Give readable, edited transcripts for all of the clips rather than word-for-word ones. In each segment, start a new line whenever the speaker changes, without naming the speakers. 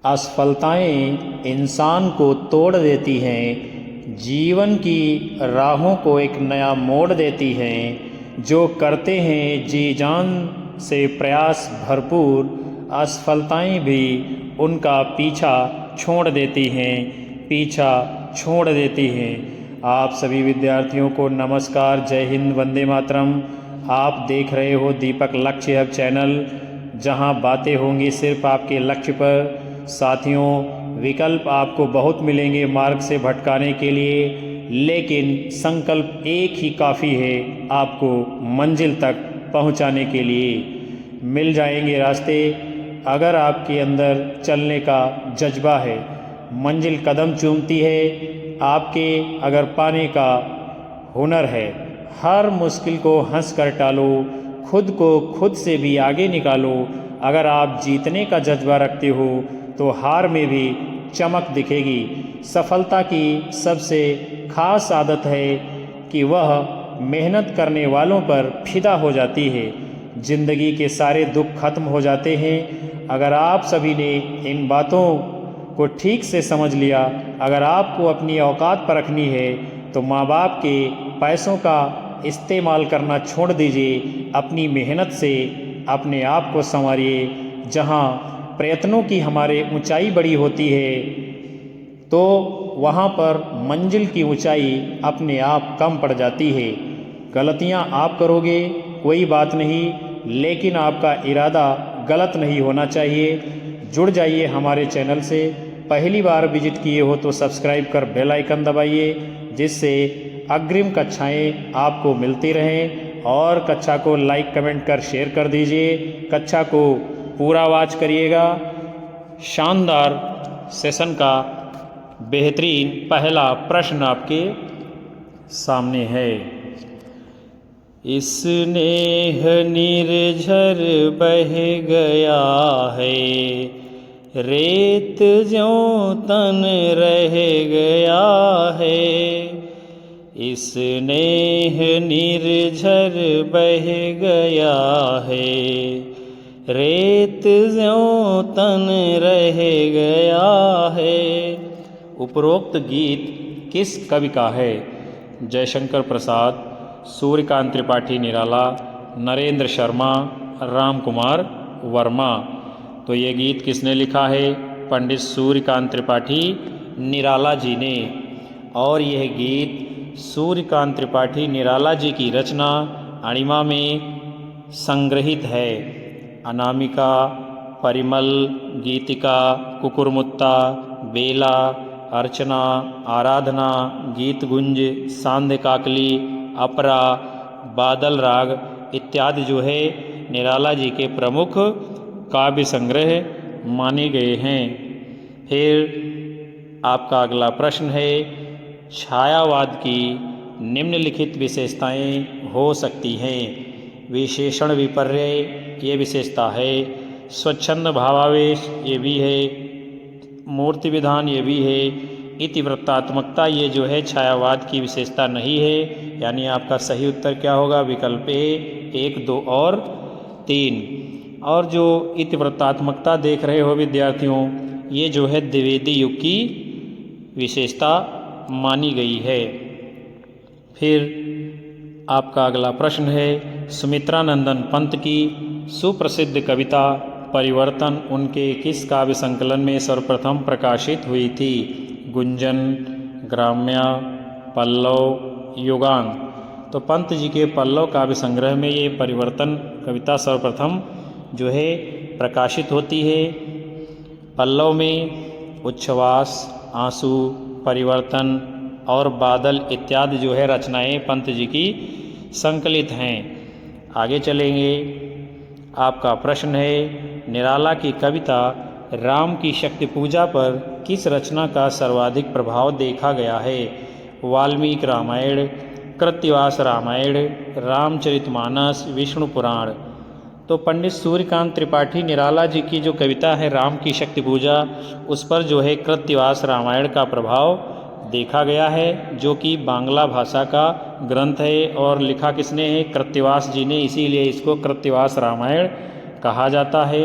असफलताएं इंसान को तोड़ देती हैं, जीवन की राहों को एक नया मोड़ देती हैं। जो करते हैं जी जान से प्रयास भरपूर, असफलताएं भी उनका पीछा छोड़ देती हैं, पीछा छोड़ देती हैं। आप सभी विद्यार्थियों को नमस्कार, जय हिंद, वंदे मातरम। आप देख रहे हो दीपक लक्ष्य हब चैनल, जहां बातें होंगी सिर्फ आपके लक्ष्य पर। साथियों, विकल्प आपको बहुत मिलेंगे मार्ग से भटकाने के लिए, लेकिन संकल्प एक ही काफ़ी है आपको मंजिल तक पहुंचाने के लिए। मिल जाएंगे रास्ते अगर आपके अंदर चलने का जज्बा है। मंजिल कदम चूमती है आपके अगर पाने का हुनर है। हर मुश्किल को हंस कर टालो, खुद को खुद से भी आगे निकालो। अगर आप जीतने का जज्बा रखते हो तो हार में भी चमक दिखेगी। सफलता की सबसे खास आदत है कि वह मेहनत करने वालों पर फिदा हो जाती है। जिंदगी के सारे दुख खत्म हो जाते हैं अगर आप सभी ने इन बातों को ठीक से समझ लिया। अगर आपको अपनी औकात परखनी है तो माँ बाप के पैसों का इस्तेमाल करना छोड़ दीजिए। अपनी मेहनत से अपने आप को संवारिए। जहाँ प्रयत्नों की हमारे ऊंचाई बड़ी होती है तो वहाँ पर मंजिल की ऊंचाई अपने आप कम पड़ जाती है। गलतियाँ आप करोगे कोई बात नहीं, लेकिन आपका इरादा गलत नहीं होना चाहिए। जुड़ जाइए हमारे चैनल से। पहली बार विजिट किए हो तो सब्सक्राइब कर बेल आइकन दबाइए, जिससे अग्रिम कक्षाएं आपको मिलती रहें। और कक्षा को लाइक कमेंट कर शेयर कर दीजिए। कक्षा को पूरा वॉच करिएगा। शानदार सेशन का बेहतरीन पहला प्रश्न आपके सामने है। स्नेह निर्झर बह गया है, रेत ज्यों तन रह गया है। स्नेह निर्झर बह गया है, रेत ज्यों तन रह गया है। उपरोक्त गीत किस कवि का है? जयशंकर प्रसाद, सूर्यकांत त्रिपाठी निराला, नरेंद्र शर्मा, राम कुमार वर्मा। तो ये गीत किसने लिखा है? पंडित सूर्यकांत त्रिपाठी निराला जी ने। और यह गीत सूर्यकांत त्रिपाठी निराला जी की रचना अणिमा में संग्रहित है। अनामिका, परिमल, गीतिका, कुकुरमुत्ता, बेला, अर्चना, आराधना, गीतगुंज, सांध्य काकली, अपरा, बादल राग इत्यादि जो है निराला जी के प्रमुख काव्य संग्रह माने गए हैं। फिर आपका अगला प्रश्न है, छायावाद की निम्नलिखित विशेषताएं हो सकती हैं। विशेषण विपर्य ये विशेषता है, स्वच्छंद भावावेश ये भी है, मूर्ति विधान ये भी है, इतिवृत्तात्मकता ये जो है छायावाद की विशेषता नहीं है। यानी आपका सही उत्तर क्या होगा? विकल्प ए 1, 2 और 3। और जो इतिवृत्तात्मकता देख रहे हो विद्यार्थियों, ये जो है द्विवेदी युग की विशेषता मानी गई है। फिर आपका अगला प्रश्न है, सुमित्रानंदन पंत की सुप्रसिद्ध कविता परिवर्तन उनके किस काव्य संकलन में सर्वप्रथम प्रकाशित हुई थी? गुंजन, ग्राम्या, पल्लव, युगान। तो पंत जी के पल्लव काव्य संग्रह में ये परिवर्तन कविता सर्वप्रथम जो है प्रकाशित होती है। पल्लव में उच्छ्वास, आंसू, परिवर्तन और बादल इत्यादि जो है रचनाएं पंत जी की संकलित हैं। आगे चलेंगे। आपका प्रश्न है, निराला की कविता राम की शक्ति पूजा पर किस रचना का सर्वाधिक प्रभाव देखा गया है? वाल्मीकि रामायण, कृत्तिवास रामायण, रामचरितमानस, विष्णु पुराण। तो पंडित सूर्यकांत त्रिपाठी निराला जी की जो कविता है राम की शक्ति पूजा, उस पर जो है कृत्तिवास रामायण का प्रभाव देखा गया है, जो कि बांग्ला भाषा का ग्रंथ है। और लिखा किसने है? कृत्तिवास जी ने, इसीलिए इसको कृत्तिवास रामायण कहा जाता है।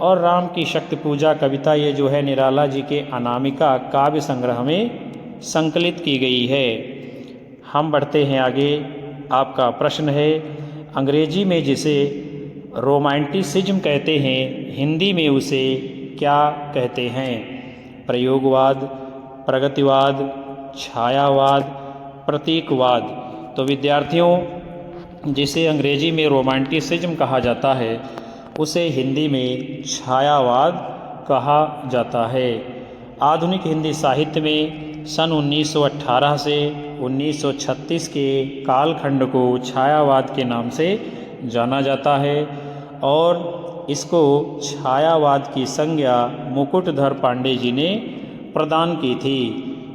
और राम की शक्ति पूजा कविता ये जो है निराला जी के अनामिका काव्य संग्रह में संकलित की गई है। हम बढ़ते हैं आगे। आपका प्रश्न है, अंग्रेजी में जिसे रोमांटिसिज्म कहते हैं, हिंदी में उसे क्या कहते हैं? प्रयोगवाद, प्रगतिवाद, छायावाद, प्रतीकवाद। तो विद्यार्थियों, जिसे अंग्रेजी में रोमांटिसिज्म कहा जाता है उसे हिंदी में छायावाद कहा जाता है। आधुनिक हिंदी साहित्य में सन 1918 से 1936 के कालखंड को छायावाद के नाम से जाना जाता है और इसको छायावाद की संज्ञा मुकुटधर पांडे जी ने प्रदान की थी।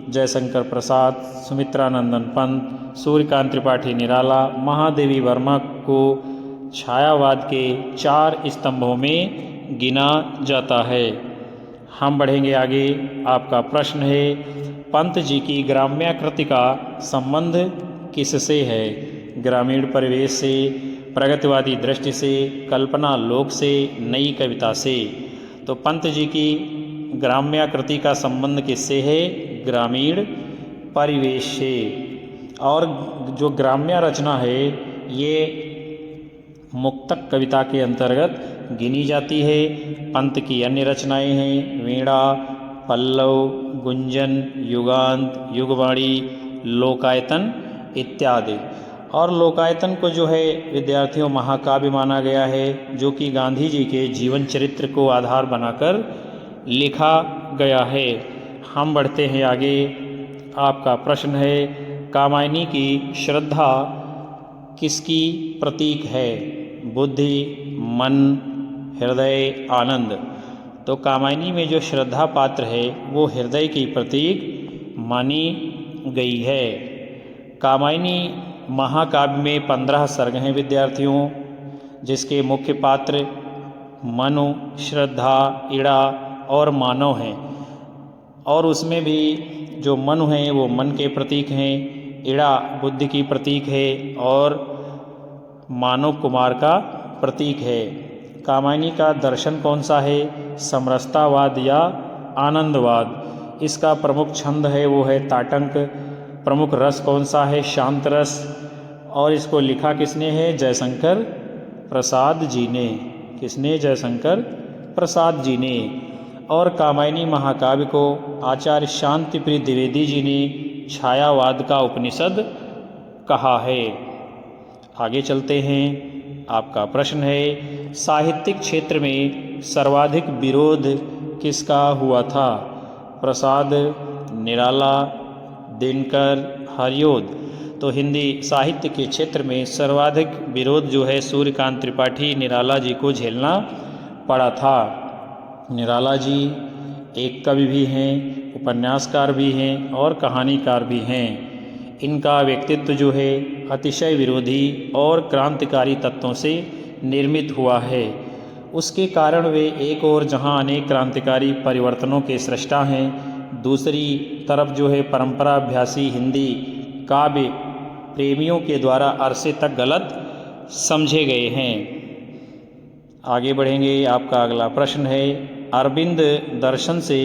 जयशंकर प्रसाद, सुमित्रानंदन पंत, सूर्यकांत त्रिपाठी निराला, महादेवी वर्मा को छायावाद के 4 स्तंभों में गिना जाता है। हम बढ़ेंगे आगे। आपका प्रश्न है, पंत जी की ग्राम्याकृति का संबंध किससे है? ग्रामीण परिवेश से, प्रगतिवादी दृष्टि से, कल्पना लोक से, नई कविता से। तो पंत जी की ग्राम्याकृति का संबंध किससे है? ग्रामीण परिवेश से। और जो ग्राम्य रचना है ये मुक्तक कविता के अंतर्गत गिनी जाती है। पंत की अन्य रचनाएं हैं वीणा, पल्लव, गुंजन, युगांत, युगवाणी, लोकायतन इत्यादि। और लोकायतन को जो है विद्यार्थियों महाकाव्य माना गया है, जो कि गांधी जी के जीवन चरित्र को आधार बनाकर लिखा गया है। हम बढ़ते हैं आगे। आपका प्रश्न है, कामायनी की श्रद्धा किसकी प्रतीक है? बुद्धि, मन, हृदय, आनंद। तो कामायनी में जो श्रद्धा पात्र है वो हृदय की प्रतीक मानी गई है। कामायनी महाकाव्य में 15 सर्ग हैं विद्यार्थियों, जिसके मुख्य पात्र मनु, श्रद्धा, इड़ा और मानव हैं। और उसमें भी जो मनु हैं वो मन के प्रतीक हैं, इड़ा बुद्धि की प्रतीक है और मानव कुमार का प्रतीक है। कामायनी का दर्शन कौन सा है? समरसतावाद या आनंदवाद। इसका प्रमुख छंद है वो है ताटंक। प्रमुख रस कौन सा है? शांत रस। और इसको लिखा किसने है? जयशंकर प्रसाद जी ने। किसने? जयशंकर प्रसाद जी ने। और कामायनी महाकाव्य को आचार्य शांतिप्रिय द्विवेदी जी ने छायावाद का उपनिषद कहा है। आगे चलते हैं। आपका प्रश्न है, साहित्यिक क्षेत्र में सर्वाधिक विरोध किसका हुआ था? प्रसाद, निराला, दिनकर, हरिओद। तो हिंदी साहित्य के क्षेत्र में सर्वाधिक विरोध जो है सूर्यकांत त्रिपाठी निराला जी को झेलना पड़ा था। निराला जी एक कवि भी हैं, उपन्यासकार भी हैं और कहानीकार भी हैं। इनका व्यक्तित्व जो है अतिशय विरोधी और क्रांतिकारी तत्वों से निर्मित हुआ है। उसके कारण वे एक और जहां अनेक क्रांतिकारी परिवर्तनों के सृष्टा हैं, दूसरी तरफ जो है परंपरा अभ्यासी हिंदी काव्य प्रेमियों के द्वारा अरसे तक गलत समझे गए हैं। आगे बढ़ेंगे। आपका अगला प्रश्न है, अरविंद दर्शन से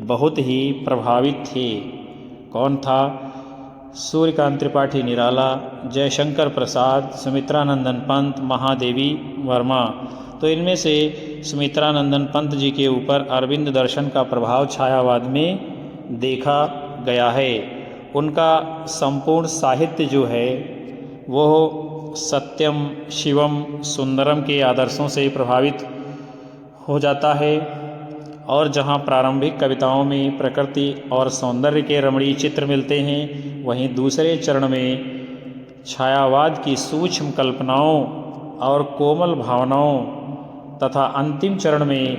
बहुत ही प्रभावित थे। कौन था? सूर्यकांत त्रिपाठी निराला, जयशंकर प्रसाद, सुमित्रानंदन पंत, महादेवी वर्मा। तो इनमें से सुमित्रानंदन पंत जी के ऊपर अरविंद दर्शन का प्रभाव छायावाद में देखा गया है। उनका संपूर्ण साहित्य जो है वो सत्यम, शिवम, सुंदरम के आदर्शों से प्रभावित हो जाता है। और जहाँ प्रारंभिक कविताओं में प्रकृति और सौंदर्य के रमणीय चित्र मिलते हैं, वहीं दूसरे चरण में छायावाद की सूक्ष्म कल्पनाओं और कोमल भावनाओं तथा अंतिम चरण में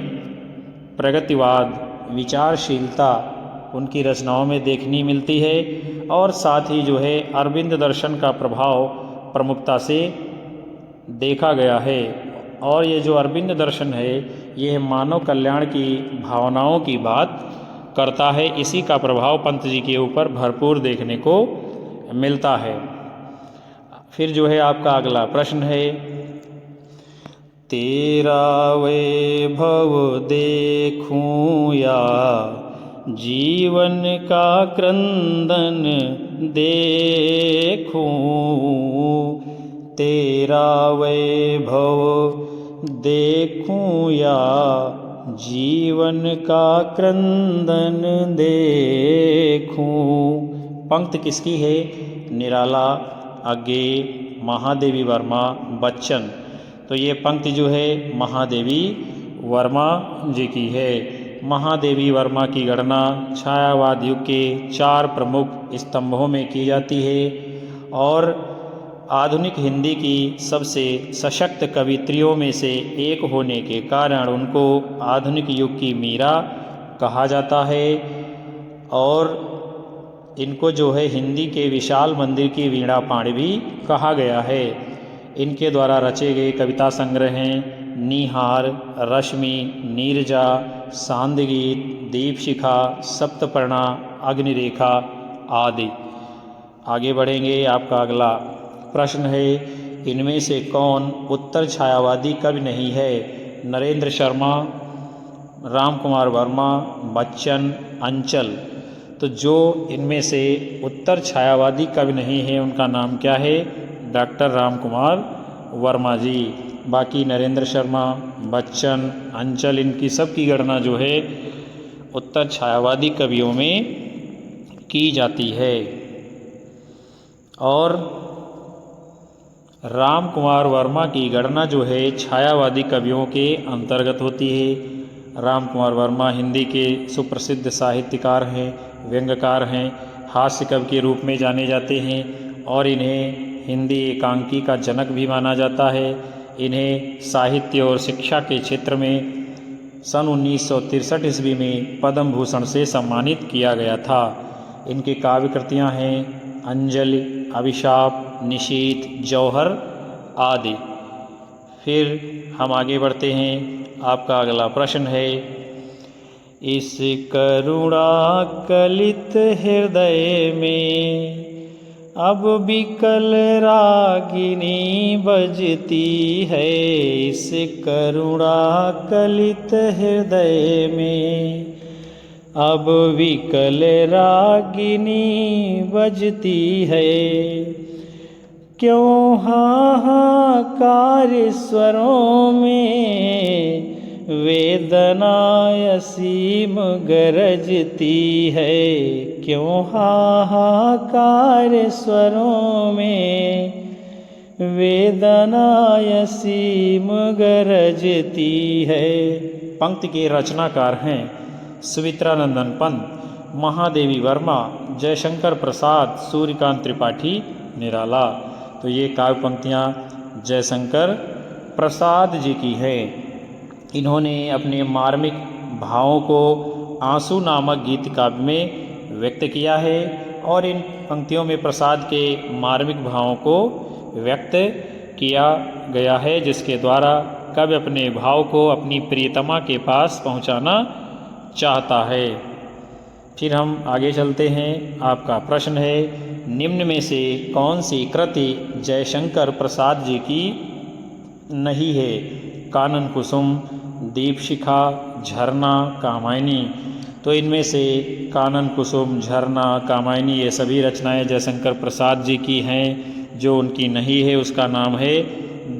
प्रगतिवाद, विचारशीलता उनकी रचनाओं में देखनी मिलती है। और साथ ही जो है अरविंद दर्शन का प्रभाव प्रमुखता से देखा गया है। और ये जो अरविंद दर्शन है यह मानव कल्याण की भावनाओं की बात करता है। इसी का प्रभाव पंत जी के ऊपर भरपूर देखने को मिलता है। फिर जो है आपका अगला प्रश्न है, तेरा वैभव देखूं या जीवन का क्रंदन देखूं, तेरा वैभव देखूं या जीवन का क्रंदन देखूं। पंक्ति किसकी है? निराला, आगे महादेवी वर्मा, बच्चन। तो ये पंक्ति जो है महादेवी वर्मा जी की है। महादेवी वर्मा की गणना छायावाद युग के 4 प्रमुख स्तंभों में की जाती है और आधुनिक हिंदी की सबसे सशक्त कवित्रियों में से एक होने के कारण उनको आधुनिक युग की मीरा कहा जाता है। और इनको जो है हिंदी के विशाल मंदिर की वीणा पाणी भी कहा गया है। इनके द्वारा रचे गए कविता संग्रह हैं निहार, रश्मि, नीरजा, सांदगीत, दीपशिखा, सप्तपर्णा, अग्निरेखा आदि। आगे बढ़ेंगे। आपका अगला प्रश्न है, इनमें से कौन उत्तर छायावादी कवि नहीं है? नरेंद्र शर्मा, राम कुमार वर्मा, बच्चन, अंचल। तो जो इनमें से उत्तर छायावादी कवि नहीं है उनका नाम क्या है? डॉक्टर राम कुमार वर्मा जी। बाकी नरेंद्र शर्मा, बच्चन, अंचल, इनकी सब की गणना जो है उत्तर छायावादी कवियों में की जाती है। और राम कुमार वर्मा की गणना जो है छायावादी कवियों के अंतर्गत होती है। राम कुमार वर्मा हिंदी के सुप्रसिद्ध साहित्यकार हैं, व्यंग्यकार हैं, हास्य कवि के रूप में जाने जाते हैं और इन्हें हिंदी एकांकी का जनक भी माना जाता है। इन्हें साहित्य और शिक्षा के क्षेत्र में सन 1963 ईस्वी में पद्म भूषण से सम्मानित किया गया था। इनकी काव्य कृतियाँ हैं अंजलि, अभिशाप, निशीथ, जौहर आदि। फिर हम आगे बढ़ते हैं। आपका अगला प्रश्न है, इस करुणा कलित हृदय में अब विकल रागिनी बजती है। इस करुणा कलित हृदय में अब विकल रागिनी बजती है। क्यों हाहाकार स्वरों में वेदना असीम गरजती है। क्यों हाहाकार स्वरों में वेदना असीम गरजती है। पंक्ति के रचनाकार हैं सुमित्रानंदन पंत, महादेवी वर्मा, जयशंकर प्रसाद, सूर्यकांत त्रिपाठी, निराला। तो ये काव्य पंक्तियाँ जयशंकर प्रसाद जी की है। इन्होंने अपने मार्मिक भावों को आंसू नामक गीत काव्य में व्यक्त किया है और इन पंक्तियों में प्रसाद के मार्मिक भावों को व्यक्त किया गया है, जिसके द्वारा कवि अपने भाव को अपनी प्रियतमा के पास पहुंचाना चाहता है। फिर हम आगे चलते हैं। आपका प्रश्न है, निम्न में से कौन सी कृति जयशंकर प्रसाद जी की नहीं है? कानन कुसुम, दीपशिखा, झरना, कामायनी। तो इनमें से कानन कुसुम, झरना, कामायनी ये सभी रचनाएं जयशंकर प्रसाद जी की हैं। जो उनकी नहीं है उसका नाम है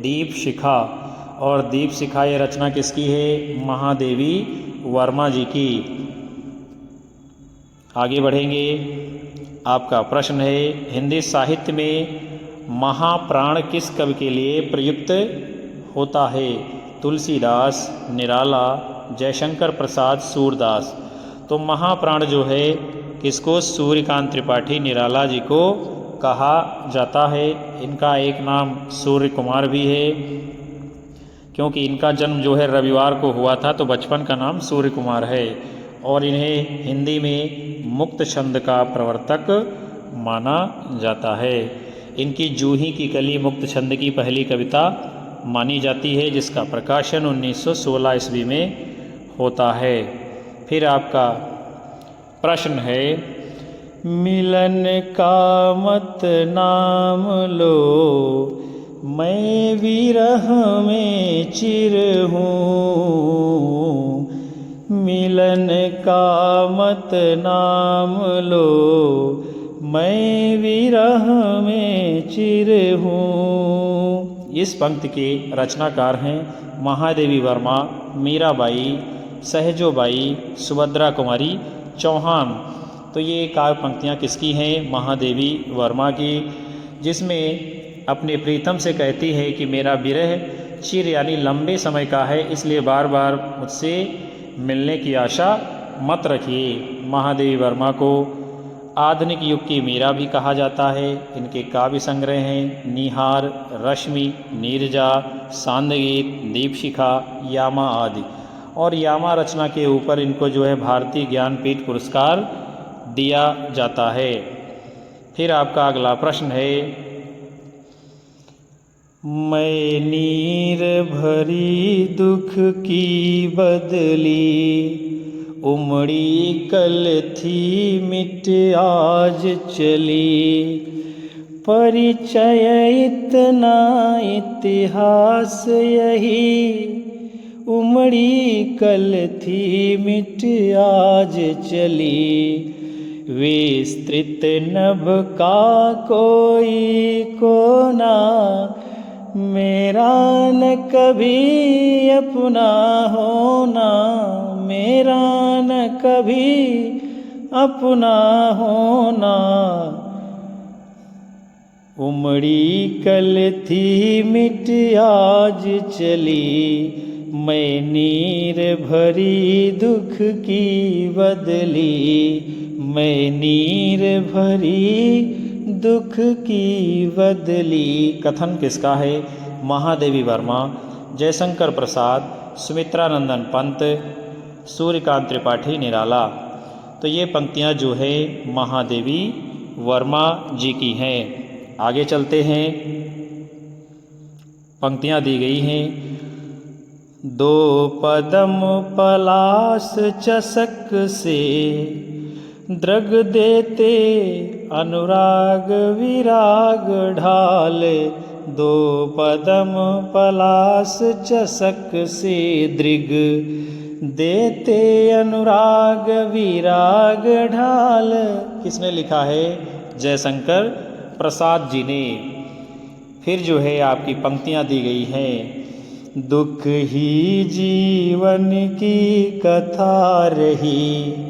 दीपशिखा। और दीपशिखा ये रचना किसकी है? महादेवी वर्मा जी की। आगे बढ़ेंगे। आपका प्रश्न है, हिंदी साहित्य में महाप्राण किस कवि के लिए प्रयुक्त होता है? तुलसीदास, निराला, जयशंकर प्रसाद, सूरदास। तो महाप्राण जो है किसको? सूर्यकांत त्रिपाठी, निराला जी को कहा जाता है। इनका एक नाम सूर्य कुमार भी है, क्योंकि इनका जन्म जो है रविवार को हुआ था, तो बचपन का नाम सूर्य कुमार है। और इन्हें हिंदी में मुक्त छंद का प्रवर्तक माना जाता है। इनकी जूही की कली मुक्त छंद की पहली कविता मानी जाती है, जिसका प्रकाशन 1916 ईस्वी में होता है। फिर आपका प्रश्न है, मिलन का मत नाम लो, मैं विरह में चिर हूँ, मिलन का मत नाम लो, मैं विरह में चिर हूँ। इस पंक्ति के रचनाकार हैं महादेवी वर्मा, मीराबाई, सहजोबाई, सुभद्रा कुमारी चौहान। तो ये काव्य पंक्तियाँ किसकी हैं? महादेवी वर्मा की, जिसमें अपने प्रीतम से कहती है कि मेरा विरह चिर यानी लंबे समय का है, इसलिए बार बार मुझसे मिलने की आशा मत रखिए। महादेवी वर्मा को आधुनिक युग की मीरा भी कहा जाता है। इनके काव्य संग्रह हैं निहार, रश्मि, नीरजा, सांदगीत, दीपशिखा, यामा आदि। और यामा रचना के ऊपर इनको जो है भारतीय ज्ञानपीठ पुरस्कार दिया जाता है। फिर आपका अगला प्रश्न है, मैं नीर भरी दुख की बदली, उमड़ी कल थी मिट आज चली, परिचय इतना इतिहास यही, उमड़ी कल थी मिट आज चली, विस्तृत नभ का कोई कोना, मेरा न कभी अपना होना, मेरा न कभी अपना होना, उमड़ी कल थी मिट आज चली, मैं नीर भरी दुख की बदली, मैं नीर भरी दुख की बदली। कथन किसका है? महादेवी वर्मा, जयशंकर प्रसाद, सुमित्रानंदन पंत, सूर्यकांत त्रिपाठी निराला। तो ये पंक्तियाँ जो है महादेवी वर्मा जी की हैं। आगे चलते हैं, पंक्तियाँ दी गई हैं, दो पदम पलास चषक से, द्रग देते अनुराग विराग ढाल, दो पदम पलास चषक से, दृग देते अनुराग विराग ढाल। किसने लिखा है? जयशंकर प्रसाद जी ने। फिर जो है आपकी पंक्तियाँ दी गई हैं, दुख ही जीवन की कथा रही,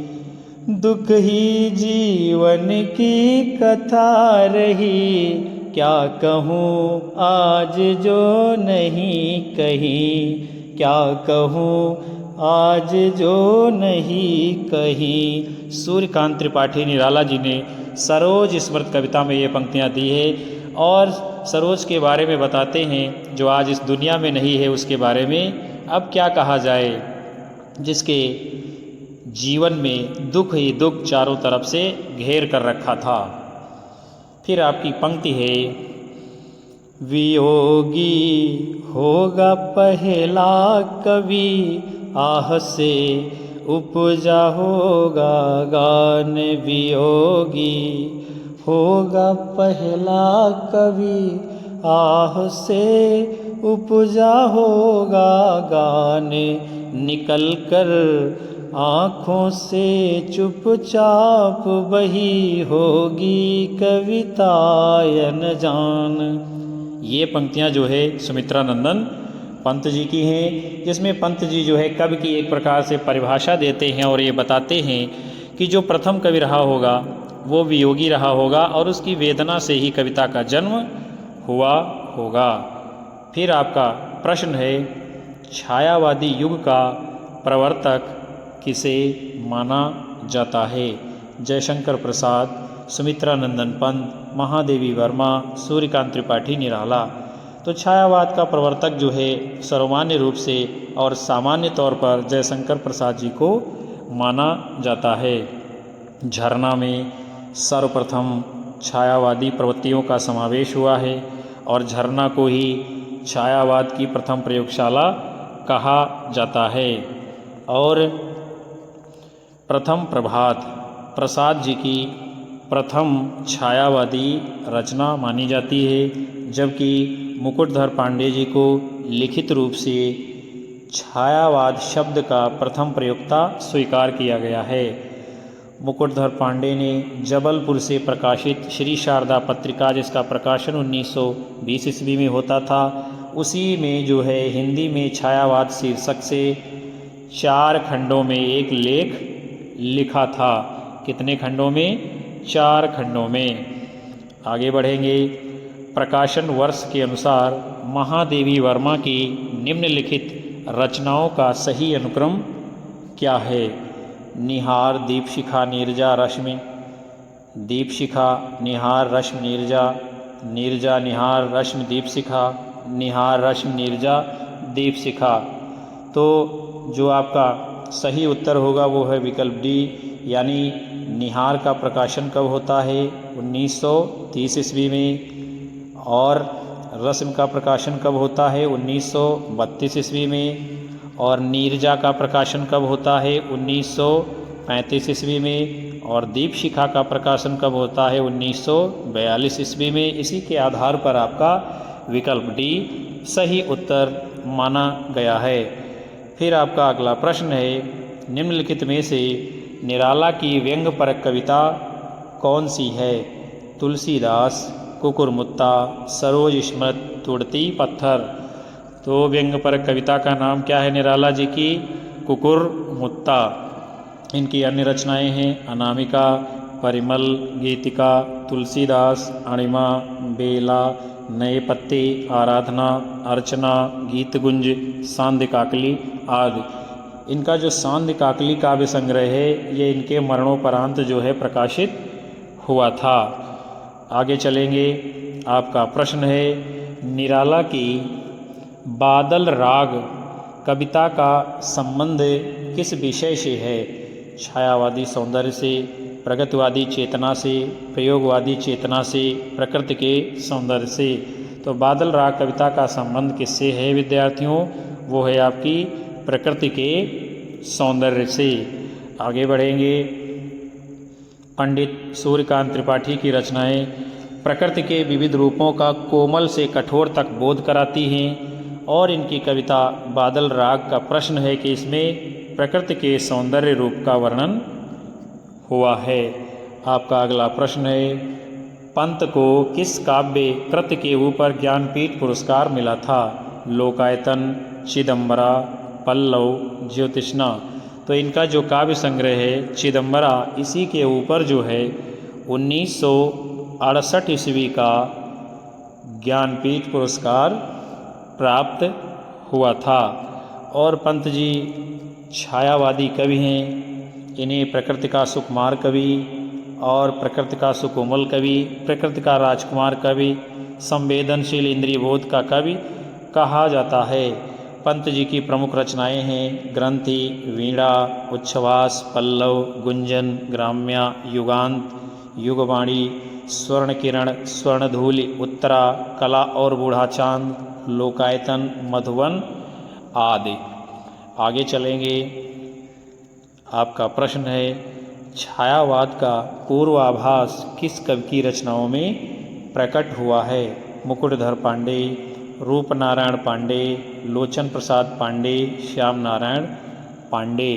दुख ही जीवन की कथा रही, क्या कहूँ आज जो नहीं कही, क्या कहूँ आज जो नहीं कही। सूर्यकांत त्रिपाठी निराला जी ने सरोज स्मृत कविता में ये पंक्तियाँ दी है और सरोज के बारे में बताते हैं जो आज इस दुनिया में नहीं है, उसके बारे में अब क्या कहा जाए, जिसके जीवन में दुख ही दुख चारों तरफ से घेर कर रखा था। फिर आपकी पंक्ति है, वियोगी होगा पहला कवि, आह से उपजा होगा गान, वियोगी होगा पहला कवि, आह से उपजा होगा गान, निकल कर आँखों से चुपचाप बही होगी कविता अनजान। ये पंक्तियाँ जो है सुमित्रानंदन पंत जी की हैं, जिसमें पंत जी जो है कवि की एक प्रकार से परिभाषा देते हैं और ये बताते हैं कि जो प्रथम कवि रहा होगा वो वियोगी रहा होगा और उसकी वेदना से ही कविता का जन्म हुआ होगा। फिर आपका प्रश्न है, छायावादी युग का प्रवर्तक किसे माना जाता है? जयशंकर प्रसाद, सुमित्रानंदन पंत, महादेवी वर्मा, सूर्यकांत त्रिपाठी निराला। तो छायावाद का प्रवर्तक जो है सर्वमान्य रूप से और सामान्य तौर पर जयशंकर प्रसाद जी को माना जाता है। झरना में सर्वप्रथम छायावादी प्रवृत्तियों का समावेश हुआ है और झरना को ही छायावाद की प्रथम प्रयोगशाला कहा जाता है। और प्रथम प्रभात प्रसाद जी की प्रथम छायावादी रचना मानी जाती है, जबकि मुकुटधर पांडे जी को लिखित रूप से छायावाद शब्द का प्रथम प्रयोक्ता स्वीकार किया गया है। मुकुटधर पांडे ने जबलपुर से प्रकाशित श्री शारदा पत्रिका, जिसका प्रकाशन 1920 ईस्वी में होता था, उसी में जो है हिंदी में छायावाद शीर्षक से 4 खंडों में एक लेख लिखा था। कितने खंडों में? 4 खंडों में। आगे बढ़ेंगे। प्रकाशन वर्ष के अनुसार महादेवी वर्मा की निम्नलिखित रचनाओं का सही अनुक्रम क्या है? निहार, दीपशिखा, नीरजा, रश्मि, दीपशिखा, निहार, रश्मि, नीरजा, नीरजा, निहार, रश्मि, दीपशिखा, निहार, रश्मि, नीरजा, दीपशिखा। तो जो आपका सही उत्तर होगा वो है विकल्प डी, यानी निहार का प्रकाशन कब होता है? 1930 ईस्वी में। और रश्मि का प्रकाशन कब होता है? 1932 ईस्वी में। और नीरजा का प्रकाशन कब होता है? 1935 ईस्वी में। और दीपशिखा का प्रकाशन कब होता है? 1942 ईस्वी में। इसी के आधार पर आपका विकल्प डी सही उत्तर माना गया है। फिर आपका अगला प्रश्न है, निम्नलिखित में से निराला की व्यंग्यपरक कविता कौन सी है? तुलसीदास, कुकुरमुत्ता, सरोज स्मृत, तुड़ती पत्थर। तो व्यंग्यपरक कविता का नाम क्या है निराला जी की? कुकुरमुत्ता। इनकी अन्य रचनाएं हैं अनामिका, परिमल, गीतिका, तुलसीदास, अणिमा, बेला, नए पत्ते, आराधना, अर्चना, गीतगुंज, सांध्य काकली आदि। इनका जो सांध्य काकली काव्य संग्रह है ये इनके मरणोपरांत जो है प्रकाशित हुआ था। आगे चलेंगे। आपका प्रश्न है, निराला की बादल राग कविता का संबंध किस विषय से है? छायावादी सौंदर्य से, प्रगतिवादी चेतना से, प्रयोगवादी चेतना से, प्रकृति के सौंदर्य से। तो बादल राग कविता का संबंध किससे है विद्यार्थियों? वो है आपकी प्रकृति के सौंदर्य से। आगे बढ़ेंगे। पंडित सूर्यकांत त्रिपाठी की रचनाएं प्रकृति के विविध रूपों का कोमल से कठोर तक बोध कराती हैं और इनकी कविता बादल राग का प्रश्न है कि इसमें प्रकृति के सौंदर्य रूप का वर्णन हुआ है। आपका अगला प्रश्न है, पंत को किस काव्य कृति के ऊपर ज्ञानपीठ पुरस्कार मिला था? लोकायतन, चिदंबरा, पल्लव, ज्योतिष्णा। तो इनका जो काव्य संग्रह है चिदंबरा, इसी के ऊपर जो है 1968 ईस्वी का ज्ञानपीठ पुरस्कार प्राप्त हुआ था। और पंत जी छायावादी कवि हैं। इन्हें प्रकृति का सुकुमार कवि और प्रकृति का सुकोमल कवि, प्रकृति का राजकुमार कवि, संवेदनशील इंद्रिय बोध का कवि कहा जाता है। पंत जी की प्रमुख रचनाएं हैं ग्रंथि, वीणा, उच्छ्वास, पल्लव, गुंजन, ग्राम्या, युगांत, युगवाणी, स्वर्ण किरण, स्वर्णधूलि, उत्तरा, कला और बूढ़ा चांद, लोकायतन, मधुवन आदि। आगे चलेंगे। आपका प्रश्न है, छायावाद का पूर्वाभास किस कवि की रचनाओं में प्रकट हुआ है? मुकुटधर पांडे, रूपनारायण पांडे, लोचन प्रसाद पांडे, श्याम नारायण पांडे।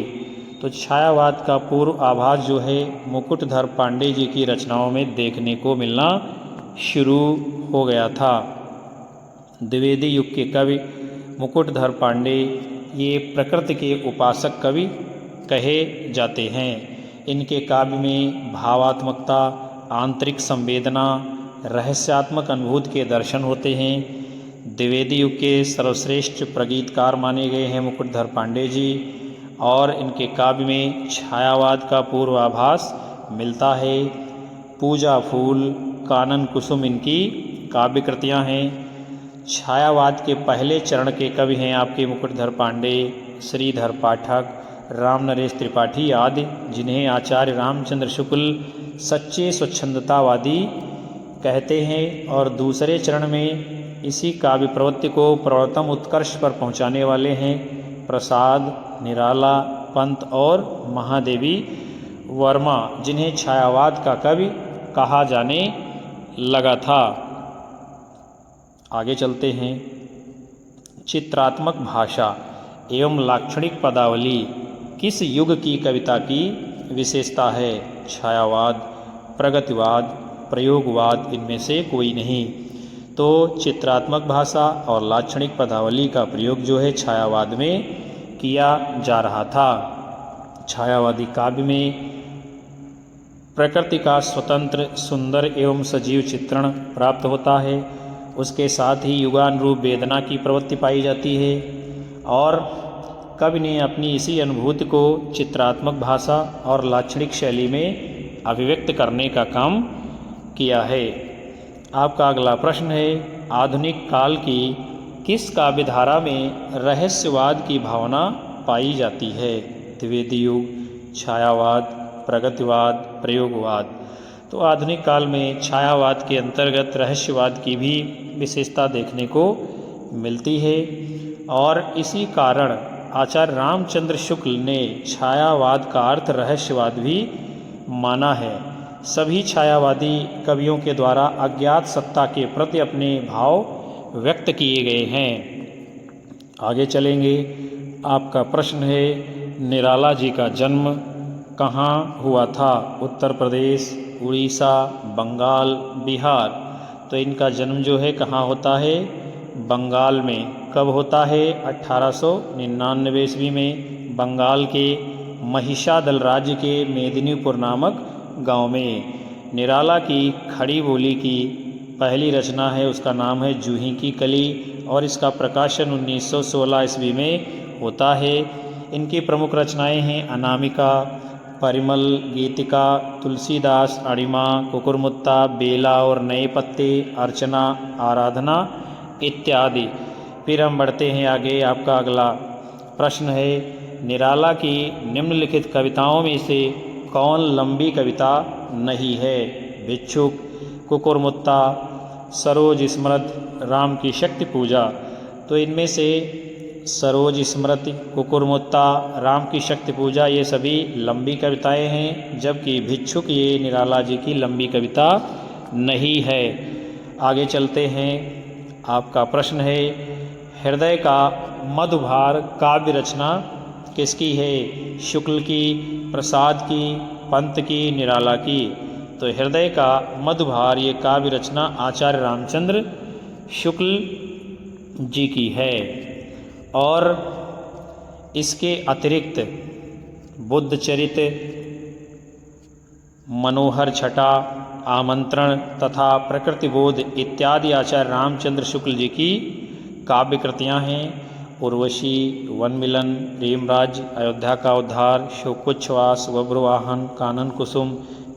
तो छायावाद का पूर्व आभास जो है मुकुटधर पांडे जी की रचनाओं में देखने को मिलना शुरू हो गया था। द्विवेदी युग के कवि मुकुटधर पांडे ये प्रकृति के उपासक कवि कहे जाते हैं। इनके काव्य में भावात्मकता, आंतरिक संवेदना, रहस्यात्मक अनुभूति के दर्शन होते हैं। द्विवेदी युग के सर्वश्रेष्ठ प्रगीतकार माने गए हैं मुकुटधर पांडे जी और इनके काव्य में छायावाद का पूर्वाभास मिलता है। पूजा फूल, कानन कुसुम इनकी काव्य कृतियाँ हैं। छायावाद के पहले चरण के कवि हैं आपके मुकुटधर पांडे, श्रीधर पाठक, राम नरेश त्रिपाठी आदि, जिन्हें आचार्य रामचंद्र शुक्ल सच्चे स्वच्छंदतावादी कहते हैं। और दूसरे चरण में इसी काव्य प्रवृत्ति को प्रवर्तम उत्कर्ष पर पहुंचाने वाले हैं प्रसाद, निराला, पंत और महादेवी वर्मा, जिन्हें छायावाद का कवि कहा जाने लगा था। आगे चलते हैं। चित्रात्मक भाषा एवं लाक्षणिक पदावली किस युग की कविता की विशेषता है? छायावाद, प्रगतिवाद, प्रयोगवाद, इनमें से कोई नहीं। तो चित्रात्मक भाषा और लाक्षणिक पदावली का प्रयोग जो है छायावाद में किया जा रहा था। छायावादी काव्य में प्रकृति का स्वतंत्र, सुंदर एवं सजीव चित्रण प्राप्त होता है। उसके साथ ही युगानुरूप वेदना की प्रवृत्ति पाई जाती है और कवि ने अपनी इसी अनुभूति को चित्रात्मक भाषा और लाक्षणिक शैली में अभिव्यक्त करने का काम किया है। आपका अगला प्रश्न है, आधुनिक काल की किस काव्यधारा में रहस्यवाद की भावना पाई जाती है? द्विवेदी युग, छायावाद, प्रगतिवाद, प्रयोगवाद। तो आधुनिक काल में छायावाद के अंतर्गत रहस्यवाद की भी विशेषता देखने को मिलती है और इसी कारण आचार्य रामचंद्र शुक्ल ने छायावाद का अर्थ रहस्यवाद भी माना है। सभी छायावादी कवियों के द्वारा अज्ञात सत्ता के प्रति अपने भाव व्यक्त किए गए हैं। आगे चलेंगे। आपका प्रश्न है, निराला जी का जन्म कहाँ हुआ था? उत्तर प्रदेश, उड़ीसा, बंगाल, बिहार। तो इनका जन्म जो है कहाँ होता है? बंगाल में। कब होता है? 1899 ईस्वी में बंगाल के महिषादल राज्य के मेदिनीपुर नामक गांव में। निराला की खड़ी बोली की पहली रचना है, उसका नाम है जूही की कली और इसका प्रकाशन 1916 ईस्वी में होता है। इनकी प्रमुख रचनाएं हैं अनामिका, परिमल, गीतिका, तुलसीदास, अणिमा, कुकुरमुत्ता, बेला और नए पत्ते, अर्चना, आराधना इत्यादि। फिर हम बढ़ते हैं आगे। आपका अगला प्रश्न है, निराला की निम्नलिखित कविताओं में से कौन लंबी कविता नहीं है? भिक्षुक, कुकुरमुत्ता, सरोज स्मृति, राम की शक्ति पूजा। तो इनमें से सरोज स्मृति, कुकुरमुत्ता, राम की शक्ति पूजा ये सभी लंबी कविताएं हैं, जबकि भिक्षुक ये निराला जी की लंबी कविता नहीं है। आगे चलते हैं। आपका प्रश्न है, हृदय का मधुभार काव्य रचना किसकी है? शुक्ल की, प्रसाद की, पंत की, निराला की। तो हृदय का मधुभार ये काव्य रचना आचार्य रामचंद्र शुक्ल जी की है। और इसके अतिरिक्त बुद्धचरित, मनोहर छटा, आमंत्रण तथा प्रकृतिबोध इत्यादि आचार्य रामचंद्र शुक्ल जी की काव्य कृतियाँ हैं। उर्वशी, वनमिलन, प्रेमराज, अयोध्या का उद्धार, शोकोच्छ्वास, वज्रवाहन, कानन कुसुम,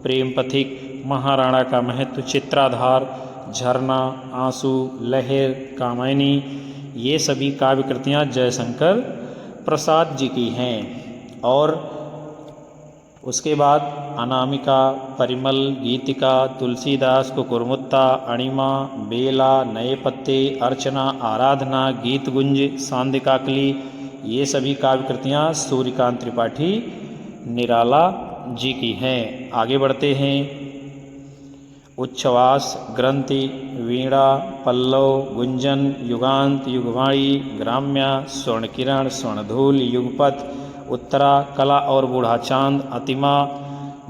प्रेम पथिक, महाराणा का महत्व, चित्राधार, झरना, आंसू, लहर, कामायनी, ये सभी काव्य कृतियाँ जयशंकर प्रसाद जी की हैं। और उसके बाद अनामिका, परिमल, गीतिका, तुलसीदास, कुकुरमुत्ता, अणिमा, बेला, नए पत्ते, अर्चना, आराधना, गीतगुंज, सांधिकाकली, ये सभी काव्य कृतियाँ सूर्यकांत त्रिपाठी निराला जी की हैं। आगे बढ़ते हैं। उच्छ्वास, ग्रंथि, वीणा, पल्लव, गुंजन, युगांत, युगवाणी, ग्राम्या, स्वर्णकिरण, स्वर्णधूल, युगपथ, उत्तरा, कला और बूढ़ा चांद, अतिमा,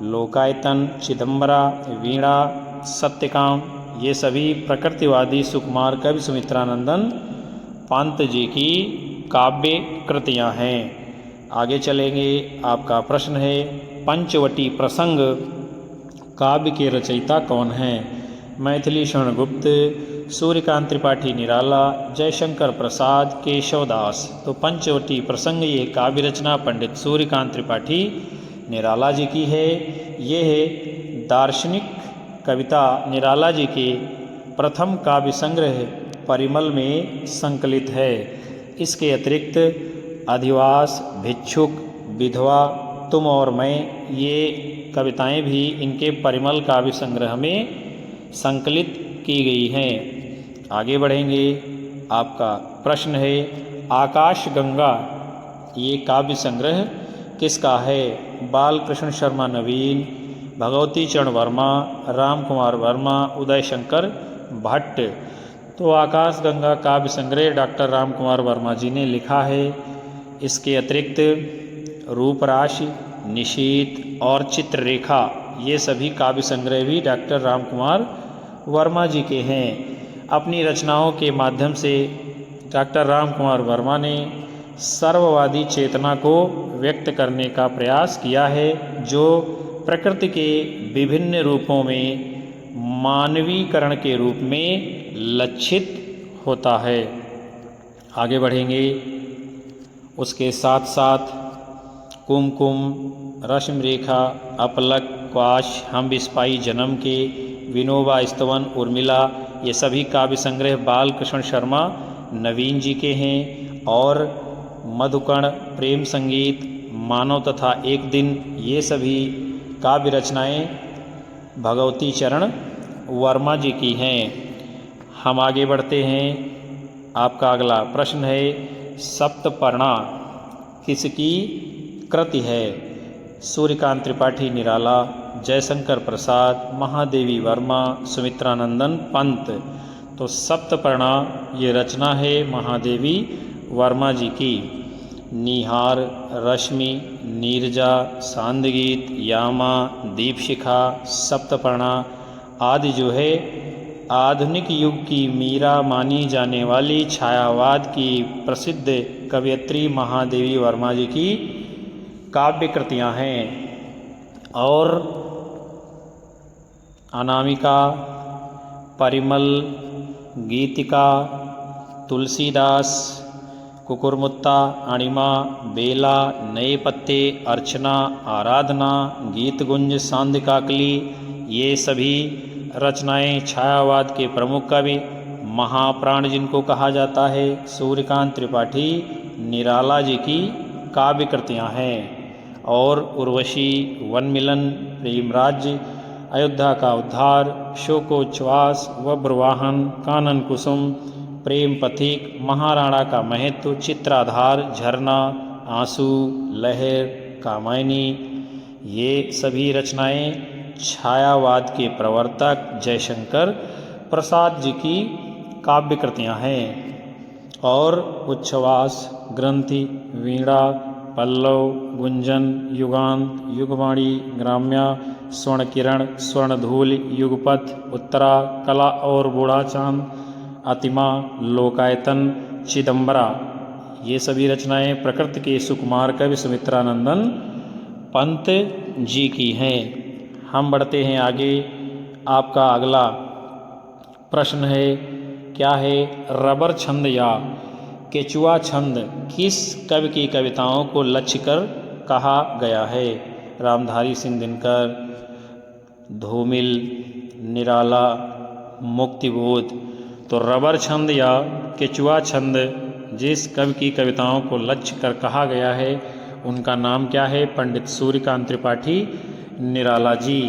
लोकायतन, चिदंबरा, वीणा, सत्यकाम, ये सभी प्रकृतिवादी सुकुमार कवि सुमित्रानंदन पंत जी की काव्य कृतियाँ हैं। आगे चलेंगे। आपका प्रश्न है, पंचवटी प्रसंग काव्य के रचयिता कौन हैं? मैथिली शरण गुप्त, सूर्यकांत त्रिपाठी निराला, जयशंकर प्रसाद, केशवदास। तो पंचवटी प्रसंग ये काव्य रचना पंडित सूर्यकांत त्रिपाठी निराला जी की है। ये है दार्शनिक कविता निराला जी के प्रथम काव्य संग्रह परिमल में संकलित है। इसके अतिरिक्त अधिवास, भिक्षुक, विधवा, तुम और मैं, ये कविताएं भी इनके परिमल काव्य संग्रह में संकलित की गई हैं। आगे बढ़ेंगे। आपका प्रश्न है, आकाश गंगा ये काव्य संग्रह किसका है? बालकृष्ण शर्मा नवीन, भगवती चरण वर्मा, राम कुमार वर्मा, उदय शंकर भट्ट। तो आकाशगंगा काव्य संग्रह डॉक्टर रामकुमार वर्मा जी ने लिखा है। इसके अतिरिक्त रूपराशि, निशीथ और चित्ररेखा ये सभी काव्य संग्रह भी डॉक्टर रामकुमार वर्मा जी के हैं। अपनी रचनाओं के माध्यम से डॉक्टर रामकुमार वर्मा ने सर्ववादी चेतना को व्यक्त करने का प्रयास किया है, जो प्रकृति के विभिन्न रूपों में मानवीकरण के रूप में लक्षित होता है। आगे बढ़ेंगे। उसके साथ साथ कुमकुम, रश्मि रेखा, अपलक, क्वाश, हम बिस्पाई जन्म के, विनोबा स्तवन, उर्मिला ये सभी काव्य संग्रह बालकृष्ण शर्मा नवीन जी के हैं। और मधुकण, प्रेम संगीत, मानव तथा एक दिन ये सभी काव्य रचनाएं भगवती चरण वर्मा जी की हैं। हम आगे बढ़ते हैं। आपका अगला प्रश्न है, सप्तपर्णा किसकी कृति है? सूर्यकांत त्रिपाठी निराला, जयशंकर प्रसाद, महादेवी वर्मा, सुमित्रानंदन पंत। तो सप्तपर्णा ये रचना है महादेवी वर्मा जी की। निहार, रश्मि, नीरजा, सांदगीत, यामा, दीपशिखा, सप्तपर्णा आदि जो है आधुनिक युग की मीरा मानी जाने वाली छायावाद की प्रसिद्ध कवयित्री महादेवी वर्मा जी की काव्य कृतियाँ हैं। और अनामिका, परिमल, गीतिका, तुलसीदास, कुकुरमुत्ता, अणिमा, बेला, नए पत्ते, अर्चना, आराधना, गीतगुंज, सांध्याकली ये सभी रचनाएं छायावाद के प्रमुख कवि महाप्राण जिनको कहा जाता है सूर्यकांत त्रिपाठी निराला जी की काव्य कृतियाँ हैं। और उर्वशी, वनमिलन, प्रेमराज्य, अयोध्या का उद्धार, शोकोच्छ्वास, वज्रवाहन, कानन कुसुम, प्रेम पथिक, महाराणा का महत्व, चित्राधार, झरना, आंसू, लहर, कामायनी ये सभी रचनाएं छायावाद के प्रवर्तक जयशंकर प्रसाद जी की काव्य कृतियाँ हैं। और उच्छ्वास, ग्रंथि, वीणा, पल्लव, गुंजन, युगांत, युगवाणी, ग्राम्या, स्वर्ण किरण, स्वर्णधूल, युगपथ, उत्तरा, कला और बूढ़ा चांद, अतिमा, लोकायतन, चिदंबरा ये सभी रचनाएं प्रकृति के सुकुमार कवि सुमित्रानंदन पंत जी की हैं। हम बढ़ते हैं आगे। आपका अगला प्रश्न है, क्या है? रबर छंद या केचुआ छंद किस कवि की कविताओं को लक्ष्य कर कहा गया है? रामधारी सिंह दिनकर, धूमिल, निराला, मुक्तिबोध। तो रबर छंद या केचुआ छंद जिस कवि की कविताओं को लक्ष्य कर कहा गया है उनका नाम क्या है? पंडित सूर्यकांत त्रिपाठी निराला जी।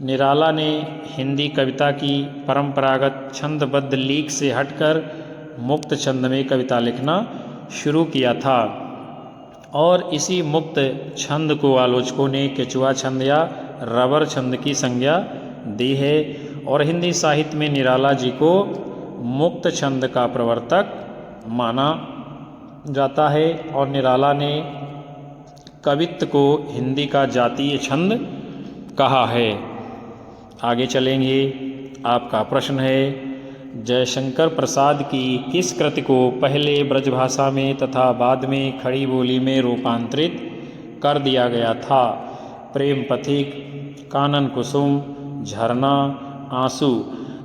निराला ने हिंदी कविता की परंपरागत छंदबद्ध लीक से हटकर मुक्त छंद में कविता लिखना शुरू किया था और इसी मुक्त छंद को आलोचकों ने केचुआ छंद या रबर छंद की संज्ञा दी है। और हिंदी साहित्य में निराला जी को मुक्त छंद का प्रवर्तक माना जाता है और निराला ने कवित्व को हिंदी का जातीय छंद कहा है। आगे चलेंगे। आपका प्रश्न है, जयशंकर प्रसाद की किस कृति को पहले ब्रजभाषा में तथा बाद में खड़ी बोली में रूपांतरित कर दिया गया था? प्रेम पथिक, कानन कुसुम, झरना, आंसू।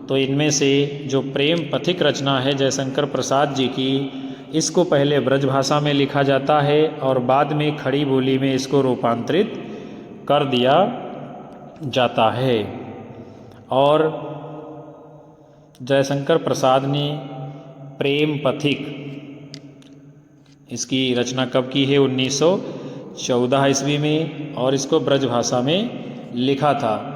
तो इनमें से जो प्रेम पथिक रचना है जयशंकर प्रसाद जी की, इसको पहले ब्रजभाषा में लिखा जाता है और बाद में खड़ी बोली में इसको रूपांतरित कर दिया जाता है। और जयशंकर प्रसाद ने प्रेम पथिक इसकी रचना कब की है? 1914 ईस्वी में, और इसको ब्रजभाषा में लिखा था।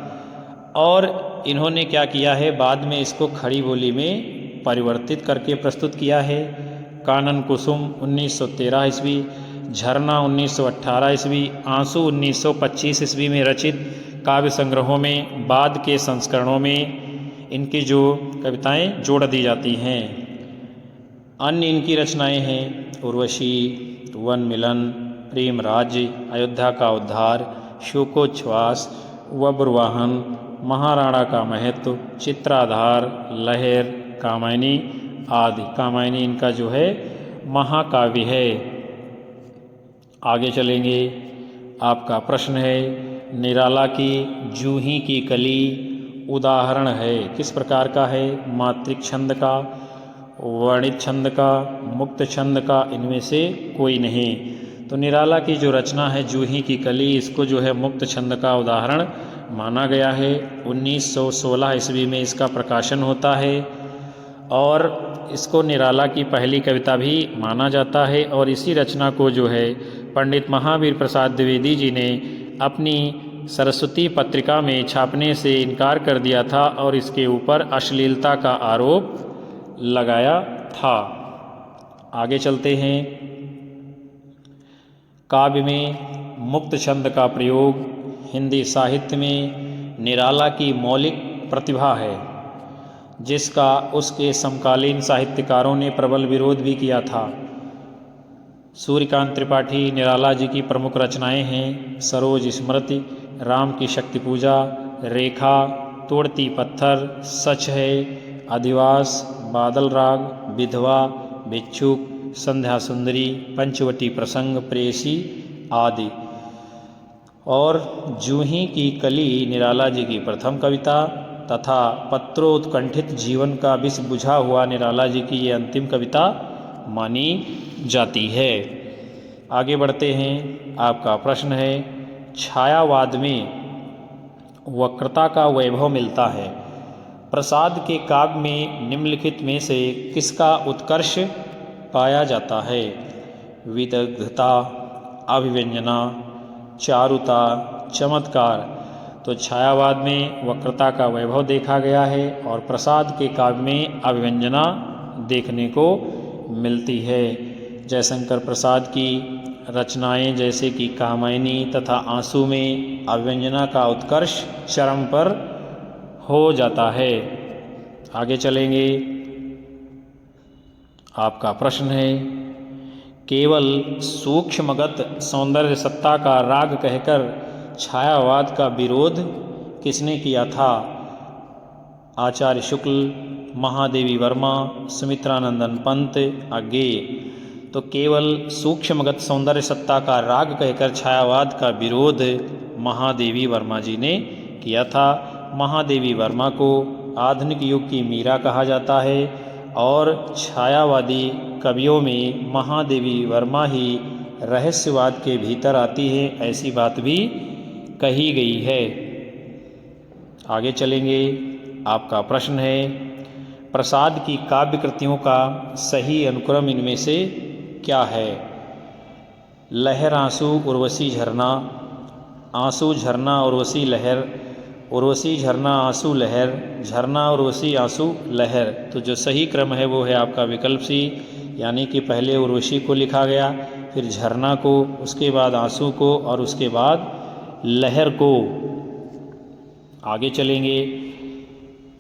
और इन्होंने क्या किया है, बाद में इसको खड़ी बोली में परिवर्तित करके प्रस्तुत किया है। कानन कुसुम 1913 ईस्वी, झरना 1918 ईस्वी, आंसू 1925 ईस्वी में रचित काव्य संग्रहों में बाद के संस्करणों में इनकी जो कविताएं जोड़ दी जाती हैं। अन्य इनकी रचनाएं हैं उर्वशी, वन मिलन, प्रेम राज्य, अयोध्या का उद्धार, शोकोच्छ्वास, वज्रवाहन, महाराणा का महत्व, चित्राधार, लहर, कामायनी आदि। कामायनी इनका जो है महाकाव्य है। आगे चलेंगे। आपका प्रश्न है निराला की जूही की कली उदाहरण है, किस प्रकार का है? मात्रिक छंद का, वर्णित छंद का, मुक्त छंद का, इनमें से कोई नहीं। तो निराला की जो रचना है जूही की कली, इसको जो है मुक्त छंद का उदाहरण माना गया है। 1916 ईस्वी में इसका प्रकाशन होता है और इसको निराला की पहली कविता भी माना जाता है। और इसी रचना को जो है पंडित महावीर प्रसाद द्विवेदी जी ने अपनी सरस्वती पत्रिका में छापने से इनकार कर दिया था और इसके ऊपर अश्लीलता का आरोप लगाया था। आगे चलते हैं। काव्य में मुक्त छंद का प्रयोग हिंदी साहित्य में निराला की मौलिक प्रतिभा है, जिसका उसके समकालीन साहित्यकारों ने प्रबल विरोध भी किया था। सूर्यकांत त्रिपाठी निराला जी की प्रमुख रचनाएं हैं सरोज स्मृति, राम की शक्ति पूजा, रेखा, तोड़ती पत्थर, सच है, अधिवास, बादल राग, विधवा, भिक्षुक, संध्या सुंदरी, पंचवटी प्रसंग, प्रेयसी आदि। और जूही की कली निराला जी की प्रथम कविता तथा पत्रोत्कंठित जीवन का विष बुझा हुआ निराला जी की ये अंतिम कविता मानी जाती है। आगे बढ़ते हैं। आपका प्रश्न है छायावाद में वक्रता का वैभव मिलता है। प्रसाद के काव्य में निम्नलिखित में से किसका उत्कर्ष पाया जाता है? विदग्धता, अभिव्यंजना, चारुता, चमत्कार। तो छायावाद में वक्रता का वैभव देखा गया है और प्रसाद के काव्य में अभिव्यंजना देखने को मिलती है। जयशंकर प्रसाद की रचनाएं जैसे कि कामायनी तथा आंसू में अभिव्यंजना का उत्कर्ष चरम पर हो जाता है। आगे चलेंगे। आपका प्रश्न है केवल सूक्ष्मगत सौंदर्य सत्ता का राग कहकर छायावाद का विरोध किसने किया था? आचार्य शुक्ल, महादेवी वर्मा, सुमित्रानंदन पंत, अज्ञेय। तो केवल सूक्ष्मगत सौंदर्य सत्ता का राग कहकर छायावाद का विरोध महादेवी वर्मा जी ने किया था। महादेवी वर्मा को आधुनिक युग की मीरा कहा जाता है और छायावादी कवियों में महादेवी वर्मा ही रहस्यवाद के भीतर आती है, ऐसी बात भी कही गई है। आगे चलेंगे। आपका प्रश्न है प्रसाद की काव्य कृतियों का सही अनुक्रम इनमें से क्या है? लहर, आंसू, उर्वशी, झरना, आंसू, झरना, उर्वशी, लहर, उर्वशी, झरना, आंसू, लहर, झरना, उर्वशी, आंसू, लहर। तो जो सही क्रम है वो है आपका विकल्प सी, यानी कि पहले उर्वशी को लिखा गया, फिर झरना को, उसके बाद आंसू को और उसके बाद लहर को। आगे चलेंगे।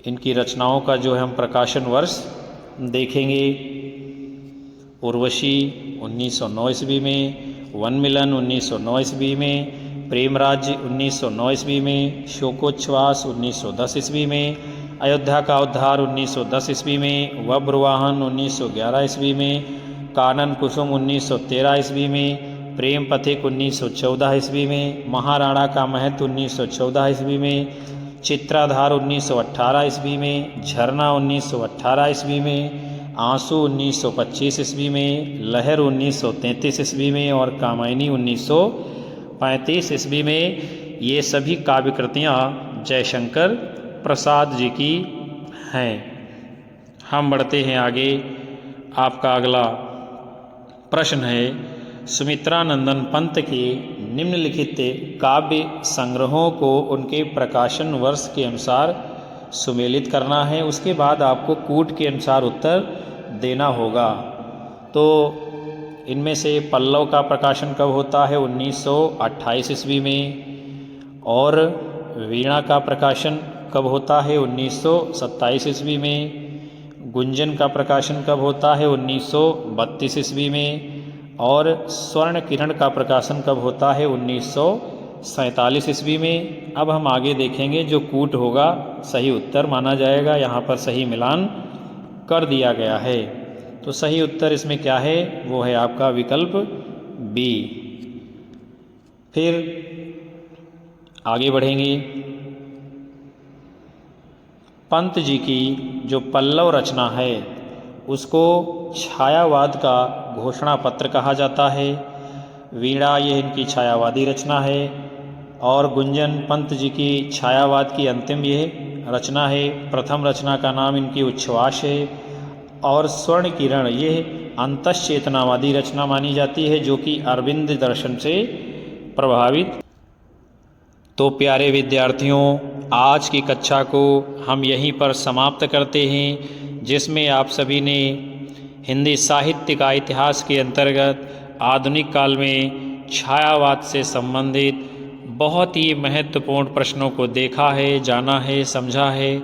इनकी रचनाओं का जो है हम प्रकाशन वर्ष देखेंगे। उर्वशी 1909 ईस्वी में, वन मिलन 1909 ईस्वी में, प्रेम राज्य 1909 ईस्वी में, शोकोच्छ्वास 1910 ईस्वी में, अयोध्या का उद्धार 1910 ईस्वी में, वज्रवाहन 1911 ईस्वी में, कानन कुसुम 1913 ईस्वी में, प्रेम पथिक 1914 ईस्वी में, महाराणा का महत्व 1914 ईस्वी में, चित्राधार 1918 ईस्वी में, झरना 1918 ईस्वी में, आंसू 1925 ईस्वी में, लहर 1933 ईस्वी में और कामायनी 1935 ईस्वी में। ये सभी काव्य कृतियाँ जयशंकर प्रसाद जी की हैं। हम बढ़ते हैं आगे। आपका अगला प्रश्न है सुमित्रानंदन पंत के निम्नलिखित काव्य संग्रहों को उनके प्रकाशन वर्ष के अनुसार सुमेलित करना है। उसके बाद आपको कूट के अनुसार उत्तर देना होगा। तो इनमें से पल्लव का प्रकाशन कब होता है? 1928 ईस्वी में। और वीणा का प्रकाशन कब होता है? 1927 ईस्वी में। गुंजन का प्रकाशन कब होता है? 1932 ईस्वी में। और स्वर्ण किरण का प्रकाशन कब होता है? 1947 ईस्वी में। अब हम आगे देखेंगे, जो कूट होगा सही उत्तर माना जाएगा। यहाँ पर सही मिलान कर दिया गया है। तो सही उत्तर इसमें क्या है? वो है आपका विकल्प बी। फिर आगे बढ़ेंगे। पंत जी की जो पल्लव रचना है उसको छायावाद का घोषणा पत्र कहा जाता है। वीणा ये इनकी छायावादी रचना है, और गुंजन पंत जी की छायावाद की अंतिम ये रचना है। प्रथम रचना का नाम इनकी उच्छ्वास है, और स्वर्ण किरण ये अंतश्चेतनावादी रचना मानी जाती है, जो कि अरविंद दर्शन से प्रभावित। तो प्यारे विद्यार्थियों, आज की कक्षा को हम यहीं पर समाप्त करते हैं, जिसमें आप सभी ने हिंदी साहित्य का इतिहास के अंतर्गत आधुनिक काल में छायावाद से संबंधित बहुत ही महत्वपूर्ण प्रश्नों को देखा है, जाना है, समझा है।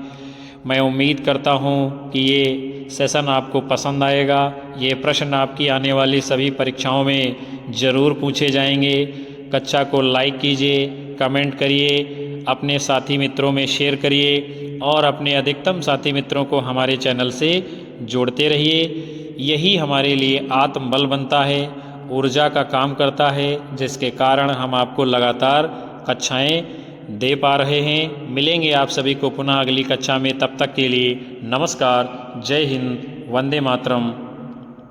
मैं उम्मीद करता हूँ कि ये सेशन आपको पसंद आएगा। ये प्रश्न आपकी आने वाली सभी परीक्षाओं में ज़रूर पूछे जाएंगे। कक्षा को लाइक कीजिए, कमेंट करिए, अपने साथी मित्रों में शेयर करिए, और अपने अधिकतम साथी मित्रों को हमारे चैनल से जोड़ते रहिए। यही हमारे लिए आत्मबल बनता है, ऊर्जा का काम करता है, जिसके कारण हम आपको लगातार कक्षाएं दे पा रहे हैं। मिलेंगे आप सभी को पुनः अगली कक्षा में। तब तक के लिए नमस्कार, जय हिंद, वंदे मातरम।